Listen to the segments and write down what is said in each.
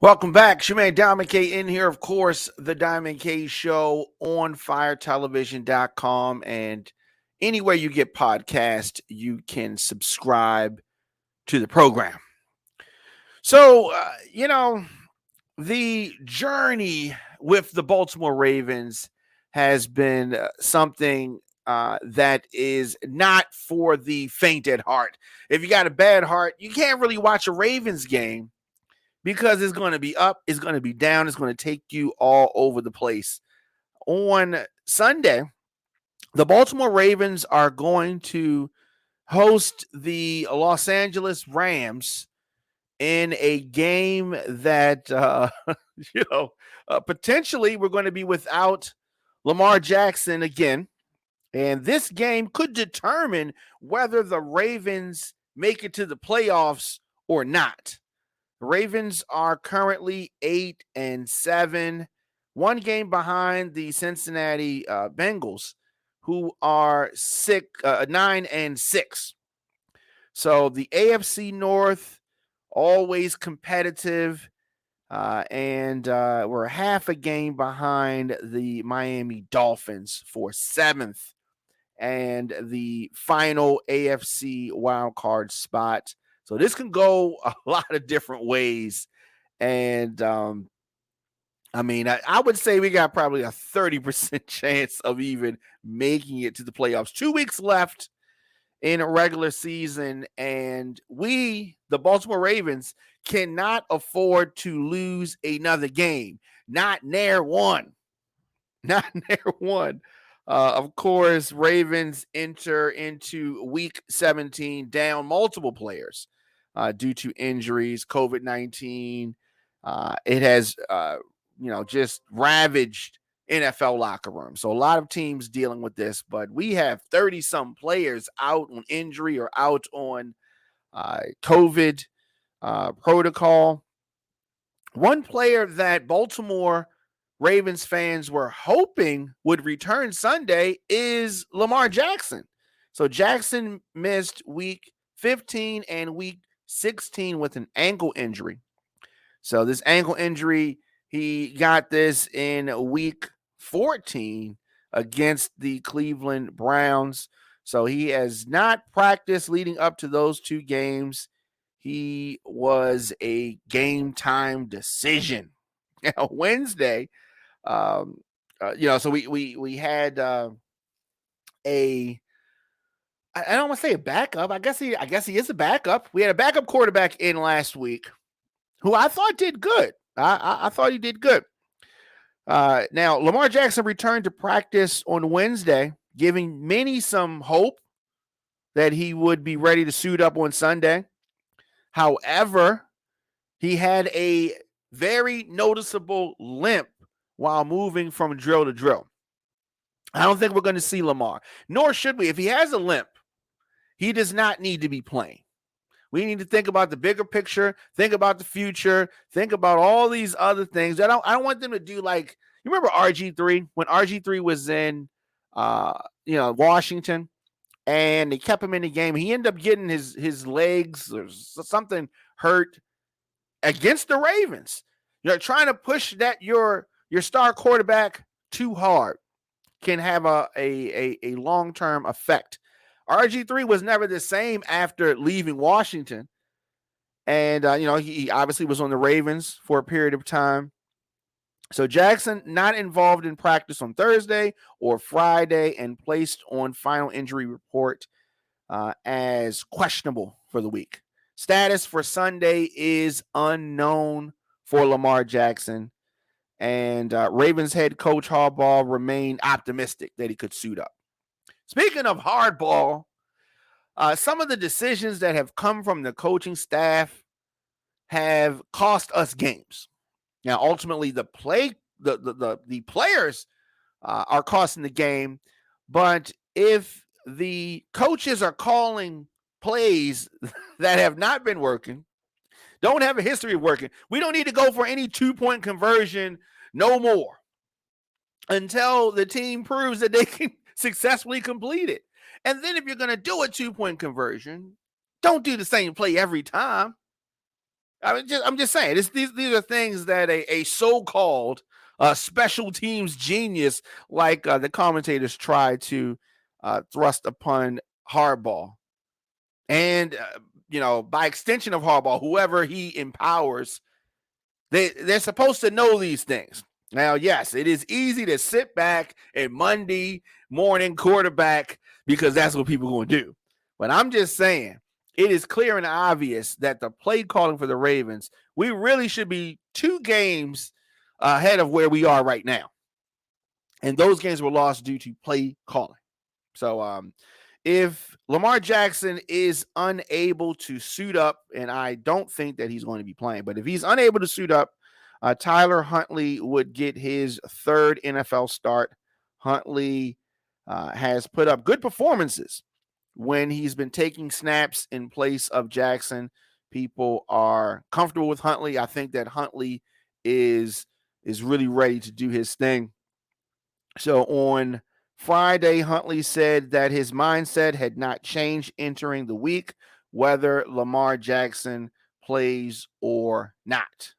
Welcome back. It's your man Diamond K in here. Of course, the Diamond K Show on firetelevision.com. And anywhere you get podcast, you can subscribe to the program. So, the journey with the Baltimore Ravens has been something that is not for the faint at heart. If you got a bad heart, you can't really watch a Ravens game because it's going to be up, it's going to be down, it's going to take you all over the place. On Sunday, the Baltimore Ravens are going to host the Los Angeles Rams in a game that, potentially we're going to be without Lamar Jackson again. And this game could determine whether the Ravens make it to the playoffs or not. The Ravens are currently 8-7, one game behind the Cincinnati Bengals, who are 9-6. So the AFC North, always competitive, and we're half a game behind the Miami Dolphins for 7th and the final AFC wildcard spot. So this can go a lot of different ways. And I would say we got probably a 30% chance of even making it to the playoffs. 2 weeks left in a regular season. And we, the Baltimore Ravens, cannot afford to lose another game. Not near one. Not near one. Of course, Ravens enter into week 17 down multiple players due to injuries, COVID-19. It has, just ravaged NFL locker rooms. So a lot of teams dealing with this, but we have 30-some players out on injury or out on COVID protocol. One player that Baltimore Ravens fans were hoping would return Sunday is Lamar Jackson. So Jackson missed week 15 and week 16 with an ankle injury. So this ankle injury, he got this in week 14 against the Cleveland Browns. So he has not practiced leading up to those two games. He was a game time decision. Now, Wednesday, so we had I don't want to say a backup. I guess he is a backup. We had a backup quarterback in last week who I thought did good. I thought he did good. Now, Lamar Jackson returned to practice on Wednesday, giving many some hope that he would be ready to suit up on Sunday. However, he had a very noticeable limp while moving from drill to drill. I don't think we're going to see Lamar, nor should we. If he has a limp, he does not need to be playing. We need to think about the bigger picture, think about the future, think about all these other things. I don't want them to do like, you remember RG3? When RG3 was in Washington and they kept him in the game, he ended up getting his legs or something hurt against the Ravens. You're trying to push that your star quarterback too hard can have a long-term effect. RG3 was never the same after leaving Washington. And, he obviously was on the Ravens for a period of time. So Jackson not involved in practice on Thursday or Friday and placed on final injury report as questionable for the week. Status for Sunday is unknown for Lamar Jackson. And Ravens head coach Harbaugh remained optimistic that he could suit up. Speaking of hardball, some of the decisions that have come from the coaching staff have cost us games. Now, ultimately, the players are costing the game, but if the coaches are calling plays that have not been working, don't have a history of working, we don't need to go for any 2-point conversion no more until the team proves that they can successfully complete it. And then if you're going to do a 2-point conversion, don't do the same play every time. I'm just saying, these are things that a so-called special teams genius like the commentators try to thrust upon Harbaugh, and by extension of Harbaugh, whoever he empowers, they're supposed to know these things. Now, yes, it is easy to sit back and Monday morning quarterback because that's what people are going to do. But I'm just saying, it is clear and obvious that the play calling for the Ravens, we really should be 2 games ahead of where we are right now. And those games were lost due to play calling. So if Lamar Jackson is unable to suit up, and I don't think that he's going to be playing, but if he's unable to suit up, Tyler Huntley would get his 3rd NFL start. Huntley has put up good performances when he's been taking snaps in place of Jackson. People are comfortable with Huntley. I think that Huntley is really ready to do his thing. So on Friday, Huntley said that his mindset had not changed entering the week, whether Lamar Jackson plays or not.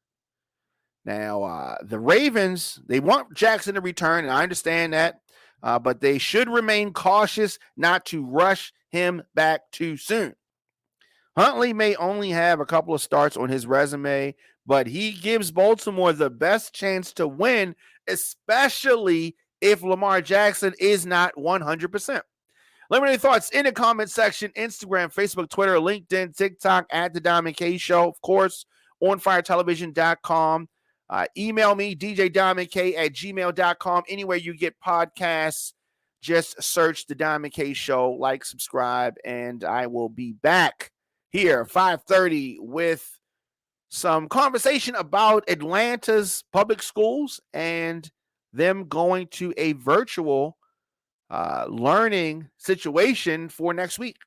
Now, the Ravens, they want Jackson to return, and I understand that, but they should remain cautious not to rush him back too soon. Huntley may only have a couple of starts on his resume, but he gives Baltimore the best chance to win, especially if Lamar Jackson is not 100%. Let me know your thoughts in the comment section. Instagram, Facebook, Twitter, LinkedIn, TikTok, at The Diamond K Show. Of course, onfiretelevision.com. Email me, djdiamondk@gmail.com. Anywhere you get podcasts, just search The Diamond K Show, like, subscribe, and I will be back here 5:30 with some conversation about Atlanta's public schools and them going to a virtual learning situation for next week.